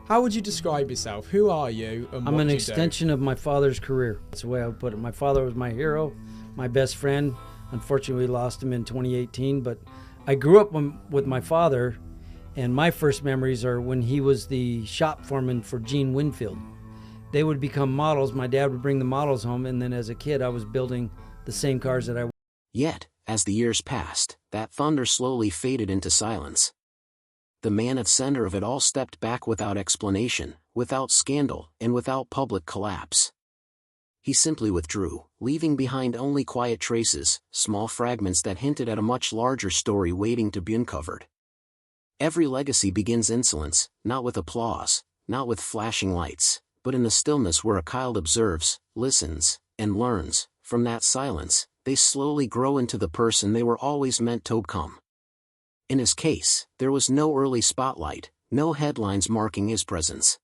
How would you describe yourself? Who are you and what I'm an do you extension of my father's career. That's the way I would put it. My father was my hero, my best friend. Unfortunately, we lost him in 2018, but I grew up with my father, and my first memories are when he was the shop foreman for Gene Winfield. They would become models. My dad would bring the models home, and then as a kid, I was building the same cars that I... Yet, as the years passed, that thunder slowly faded into silence. The man at center of it all stepped back without explanation, without scandal, and without public collapse. He simply withdrew, leaving behind only quiet traces, small fragments that hinted at a much larger story waiting to be uncovered. Every legacy begins insolence, not with applause, not with flashing lights, but in the stillness where a child observes, listens, and learns. From that silence, they slowly grow into the person they were always meant to become. In his case, there was no early spotlight, no headlines marking his presence.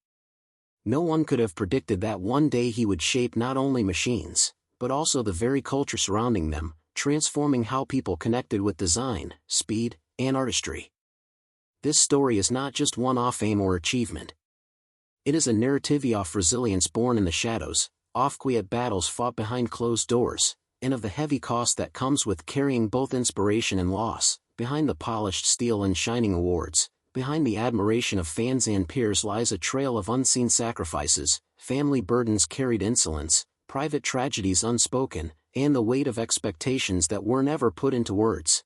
No one could have predicted that one day he would shape not only machines, but also the very culture surrounding them, transforming how people connected with design, speed, and artistry. This story is not just one-off fame or achievement. It is a narrative of resilience born in the shadows, of quiet battles fought behind closed doors, and of the heavy cost that comes with carrying both inspiration and loss. Behind the polished steel and shining awards, behind the admiration of fans and peers lies a trail of unseen sacrifices, family burdens carried insolence, private tragedies unspoken, and the weight of expectations that were never put into words.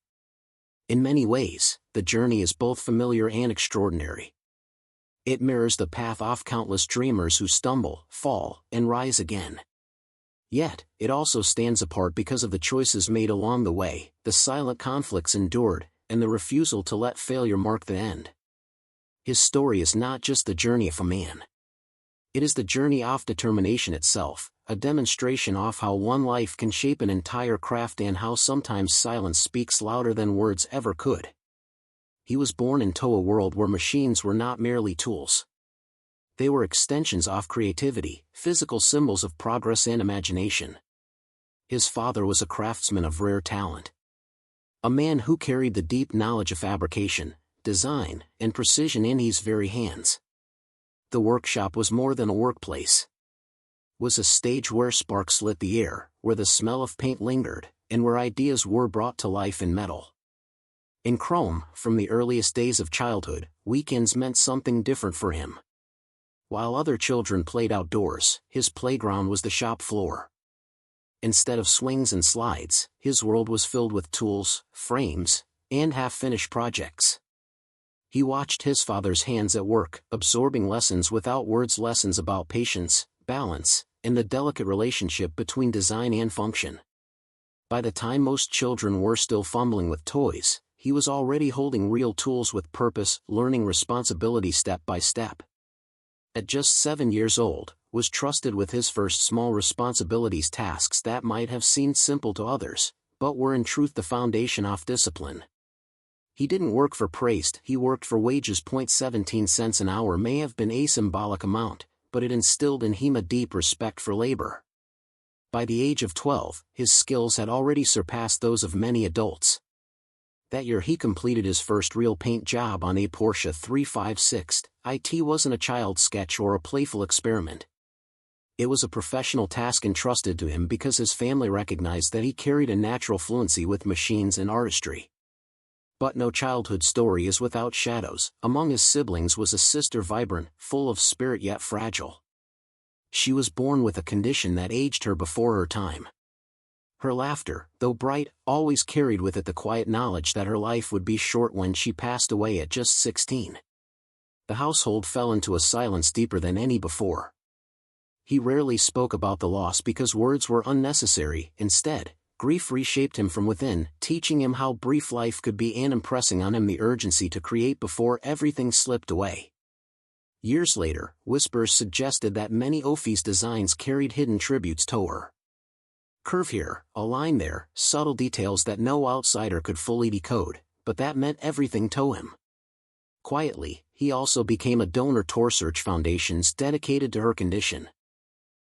In many ways, the journey is both familiar and extraordinary. It mirrors the path of countless dreamers who stumble, fall, and rise again. Yet, it also stands apart because of the choices made along the way, the silent conflicts endured, and the refusal to let failure mark the end. His story is not just the journey of a man. It is the journey of determination itself, a demonstration of how one life can shape an entire craft and how sometimes silence speaks louder than words ever could. He was born into a world where machines were not merely tools. They were extensions of creativity, physical symbols of progress and imagination. His father was a craftsman of rare talent. A man who carried the deep knowledge of fabrication, design, and precision in his very hands. The workshop was more than a workplace. It was a stage where sparks lit the air, where the smell of paint lingered, and where ideas were brought to life in metal. In Chrome, from the earliest days of childhood, weekends meant something different for him. While other children played outdoors, his playground was the shop floor. Instead of swings and slides, his world was filled with tools, frames, and half-finished projects. He watched his father's hands at work, absorbing lessons without words, lessons about patience, balance, and the delicate relationship between design and function. By the time most children were still fumbling with toys, he was already holding real tools with purpose, learning responsibility step by step. At just 7 years old, was trusted with his first small responsibilities, tasks that might have seemed simple to others, but were in truth the foundation of discipline. He didn't work for praise, he worked for wages. 17 cents an hour may have been a symbolic amount, but it instilled in him a deep respect for labor. By the age of 12, his skills had already surpassed those of many adults. That year he completed his first real paint job on a Porsche 356. It wasn't a child's sketch or a playful experiment. It was a professional task entrusted to him because his family recognized that he carried a natural fluency with machines and artistry. But no childhood story is without shadows. Among his siblings was a sister, vibrant, full of spirit yet fragile. She was born with a condition that aged her before her time. Her laughter, though bright, always carried with it the quiet knowledge that her life would be short when she passed away at just 16. The household fell into a silence deeper than any before. He rarely spoke about the loss because words were unnecessary. Instead, grief reshaped him from within, teaching him how brief life could be and impressing on him the urgency to create before everything slipped away. Years later, whispers suggested that many of his designs carried hidden tributes to her. Curve here, a line there, subtle details that no outsider could fully decode, but that meant everything to him. Quietly, he also became a donor to research foundations dedicated to her condition.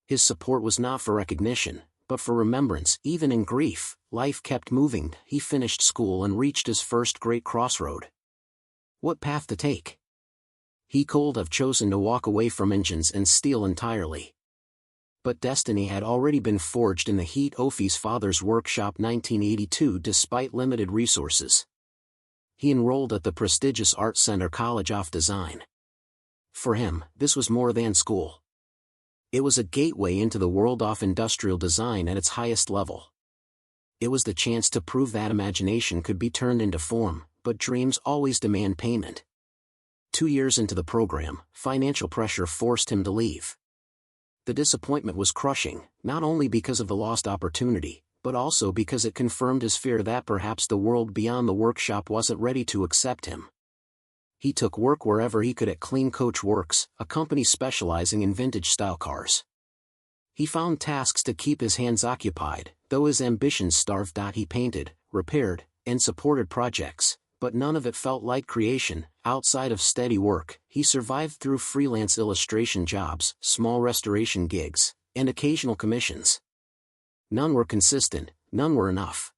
His support was not for recognition, but for remembrance. Even in grief, life kept moving. He finished school and reached his first great crossroad. What path to take? He could have chosen to walk away from engines and steel entirely. But destiny had already been forged in the heat of his father's workshop 1982 despite limited resources. He enrolled at the prestigious Art Center College of Design. For him, this was more than school. It was a gateway into the world of industrial design at its highest level. It was the chance to prove that imagination could be turned into form, but dreams always demand payment. 2 years into the program, financial pressure forced him to leave. The disappointment was crushing, not only because of the lost opportunity, but also because it confirmed his fear that perhaps the world beyond the workshop wasn't ready to accept him. He took work wherever he could at Clean Coach Works, a company specializing in vintage-style cars. He found tasks to keep his hands occupied, though his ambitions starved. He painted, repaired, and supported projects, but none of it felt like creation. Outside of steady work, he survived through freelance illustration jobs, small restoration gigs, and occasional commissions. None were consistent, none were enough.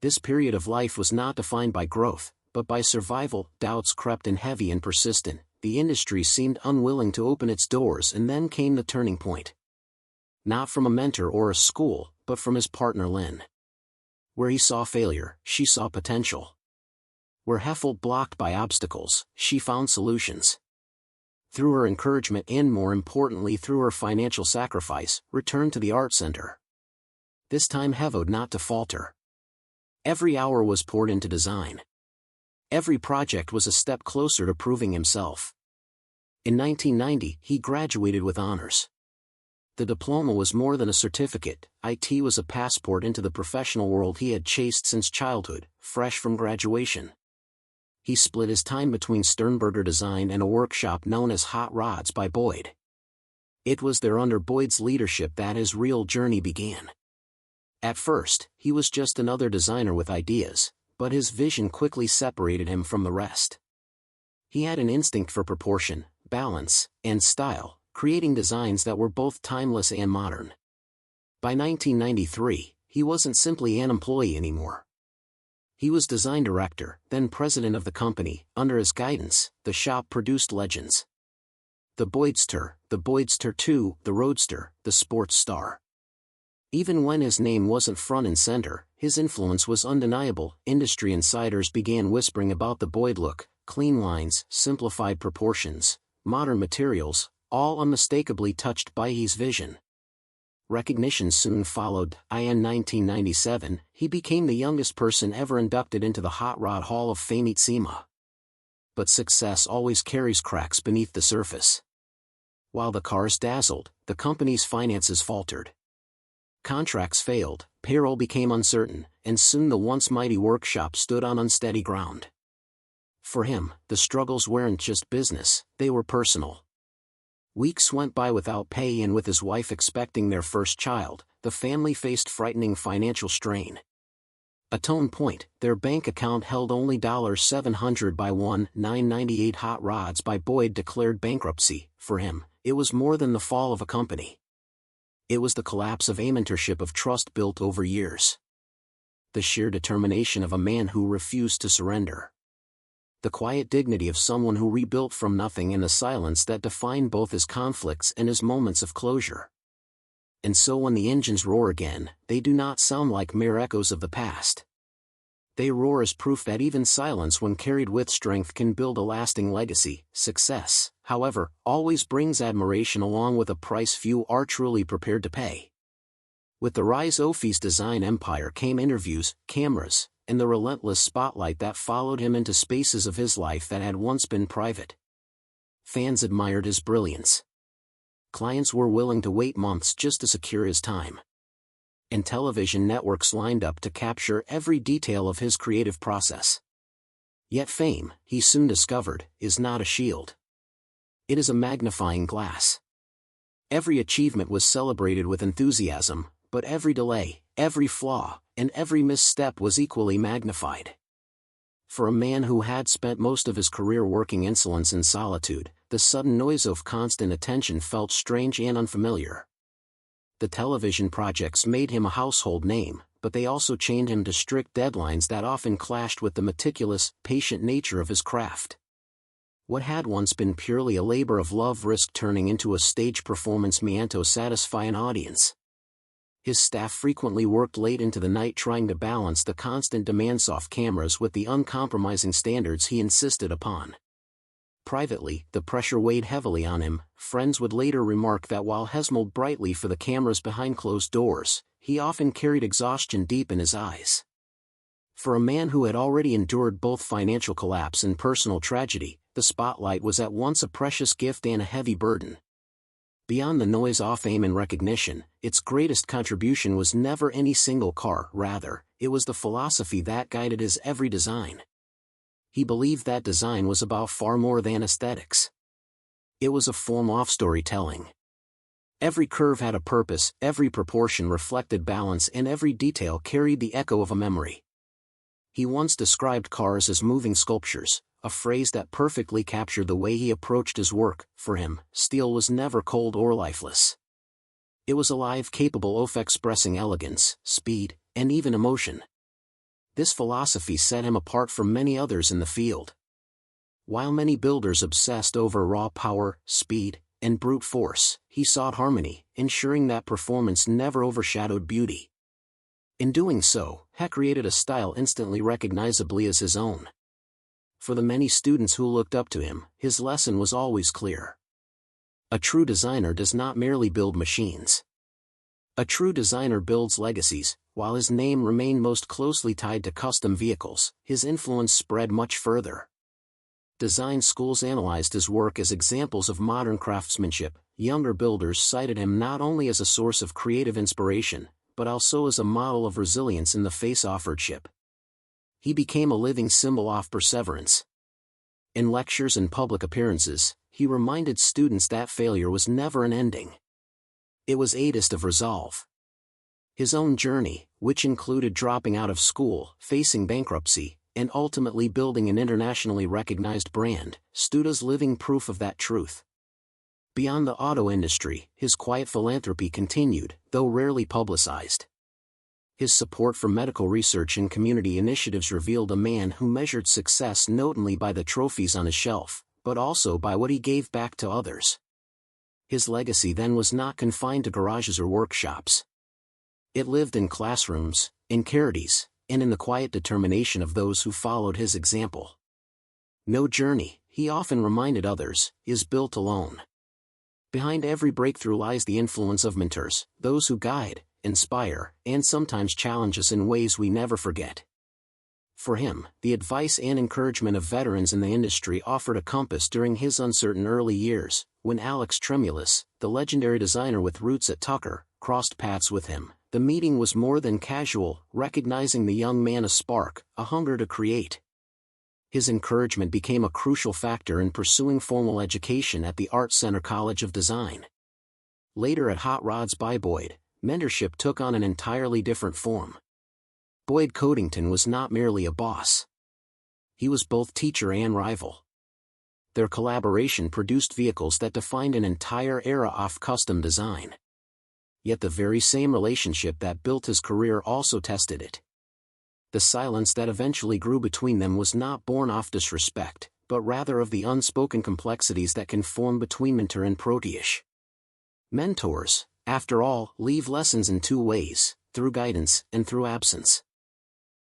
This period of life was not defined by growth, but by survival. Doubts crept in heavy and persistent. The industry seemed unwilling to open its doors, and then came the turning point. Not from a mentor or a school, but from his partner Lynn. Where he saw failure, she saw potential. Where he felt blocked by obstacles, she found solutions. Through her encouragement and, more importantly, through her financial sacrifice, returned to the art center. This time he vowed not to falter. Every hour was poured into design. Every project was a step closer to proving himself. In 1990, he graduated with honors. The diploma was more than a certificate. It was a passport into the professional world he had chased since childhood, fresh from graduation. He split his time between Sternberger Design and a workshop known as Hot Rods by Boyd. It was there under Boyd's leadership that his real journey began. At first, he was just another designer with ideas, but his vision quickly separated him from the rest. He had an instinct for proportion, balance, and style, creating designs that were both timeless and modern. By 1993, he wasn't simply an employee anymore. He was design director, then president of the company. Under his guidance, the shop produced legends. The Boydster II, the Roadster, the Sports Star. Even when his name wasn't front and center, his influence was undeniable. Industry insiders began whispering about the Boyd look: clean lines, simplified proportions, modern materials, all unmistakably touched by his vision. Recognition soon followed. In 1997, he became the youngest person ever inducted into the Hot Rod Hall of Fame at SEMA. But success always carries cracks beneath the surface. While the cars dazzled, the company's finances faltered. Contracts failed, payroll became uncertain, and soon the once mighty workshop stood on unsteady ground. For him, the struggles weren't just business, they were personal. Weeks went by without pay, and with his wife expecting their first child, the family faced frightening financial strain. At one point, their bank account held only $700 by 1998. Hot Rods by Boyd declared bankruptcy. For him, it was more than the fall of a company. It was the collapse of a mentorship of trust built over years. The sheer determination of a man who refused to surrender. The quiet dignity of someone who rebuilt from nothing, in the silence that defined both his conflicts and his moments of closure. And so when the engines roar again, they do not sound like mere echoes of the past. They roar as proof that even silence, when carried with strength, can build a lasting legacy. Success, however, always brings admiration along with a price few are truly prepared to pay. With the rise of his design empire came interviews, cameras, and the relentless spotlight that followed him into spaces of his life that had once been private. Fans admired his brilliance. Clients were willing to wait months just to secure his time. And television networks lined up to capture every detail of his creative process. Yet fame, he soon discovered, is not a shield. It is a magnifying glass. Every achievement was celebrated with enthusiasm, but every delay, every flaw, and every misstep was equally magnified. For a man who had spent most of his career working insolence in solitude, the sudden noise of constant attention felt strange and unfamiliar. The television projects made him a household name, but they also chained him to strict deadlines that often clashed with the meticulous, patient nature of his craft. What had once been purely a labor of love risked turning into a stage performance meant to satisfy an audience. His staff frequently worked late into the night trying to balance the constant demands of cameras with the uncompromising standards he insisted upon. Privately, the pressure weighed heavily on him. Friends would later remark that while he smiled brightly for the cameras behind closed doors, he often carried exhaustion deep in his eyes. For a man who had already endured both financial collapse and personal tragedy, the spotlight was at once a precious gift and a heavy burden. Beyond the noise of fame and recognition, its greatest contribution was never any single car, rather, it was the philosophy that guided his every design. He believed that design was about far more than aesthetics. It was a form of storytelling. Every curve had a purpose, every proportion reflected balance, and every detail carried the echo of a memory. He once described cars as moving sculptures, a phrase that perfectly captured the way he approached his work. For him, steel was never cold or lifeless. It was alive, capable of expressing elegance, speed, and even emotion. This philosophy set him apart from many others in the field. While many builders obsessed over raw power, speed, and brute force, he sought harmony, ensuring that performance never overshadowed beauty. In doing so, he created a style instantly recognizably as his own. For the many students who looked up to him, his lesson was always clear. A true designer does not merely build machines. A true designer builds legacies. While his name remained most closely tied to custom vehicles, his influence spread much further. Design schools analyzed his work as examples of modern craftsmanship. Younger builders cited him not only as a source of creative inspiration, but also as a model of resilience in the face of hardship. He became a living symbol of perseverance. In lectures and public appearances, he reminded students that failure was never an ending. It was a test of resolve. His own journey, which included dropping out of school, facing bankruptcy, and ultimately building an internationally recognized brand, stood as living proof of that truth. Beyond the auto industry, his quiet philanthropy continued, though rarely publicized. His support for medical research and community initiatives revealed a man who measured success not only by the trophies on his shelf, but also by what he gave back to others. His legacy then was not confined to garages or workshops. It lived in classrooms, in charities, and in the quiet determination of those who followed his example. No journey, he often reminded others, is built alone. Behind every breakthrough lies the influence of mentors, those who guide, inspire, and sometimes challenge us in ways we never forget. For him, the advice and encouragement of veterans in the industry offered a compass during his uncertain early years. When Alex Tremulous, the legendary designer with roots at Tucker, crossed paths with him, the meeting was more than casual, recognizing the young man a spark, a hunger to create. His encouragement became a crucial factor in pursuing formal education at the Art Center College of Design. Later at Hot Rods by Boyd, mentorship took on an entirely different form. Boyd Codington was not merely a boss. He was both teacher and rival. Their collaboration produced vehicles that defined an entire era of custom design. Yet the very same relationship that built his career also tested it. The silence that eventually grew between them was not born of disrespect, but rather of the unspoken complexities that can form between mentor and protege. Mentors, after all, leave lessons in two ways, through guidance and through absence.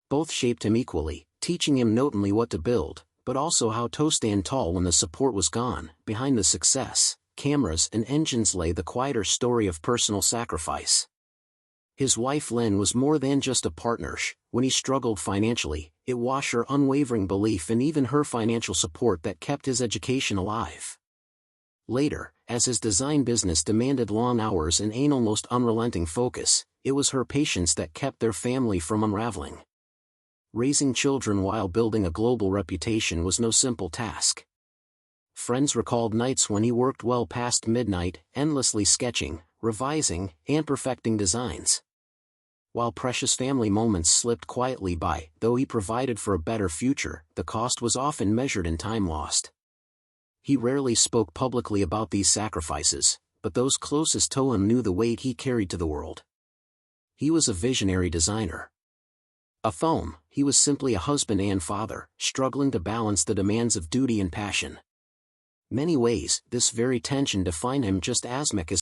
Both shaped him equally, teaching him not only what to build, but also how to stand tall when the support was gone. Behind the success, cameras and engines lay the quieter story of personal sacrifice. His wife Lynn was more than just a partner. When he struggled financially, it was her unwavering belief and even her financial support that kept his education alive. Later, as his design business demanded long hours and an almost unrelenting focus, it was her patience that kept their family from unraveling. Raising children while building a global reputation was no simple task. Friends recalled nights when he worked well past midnight, endlessly sketching, revising, and perfecting designs. While precious family moments slipped quietly by, though he provided for a better future, the cost was often measured in time lost. He rarely spoke publicly about these sacrifices, but those closest to him knew the weight he carried to the world. He was a visionary designer. A foam, he was simply a husband and father, struggling to balance the demands of duty and passion. Many ways, this very tension defined him just as Mick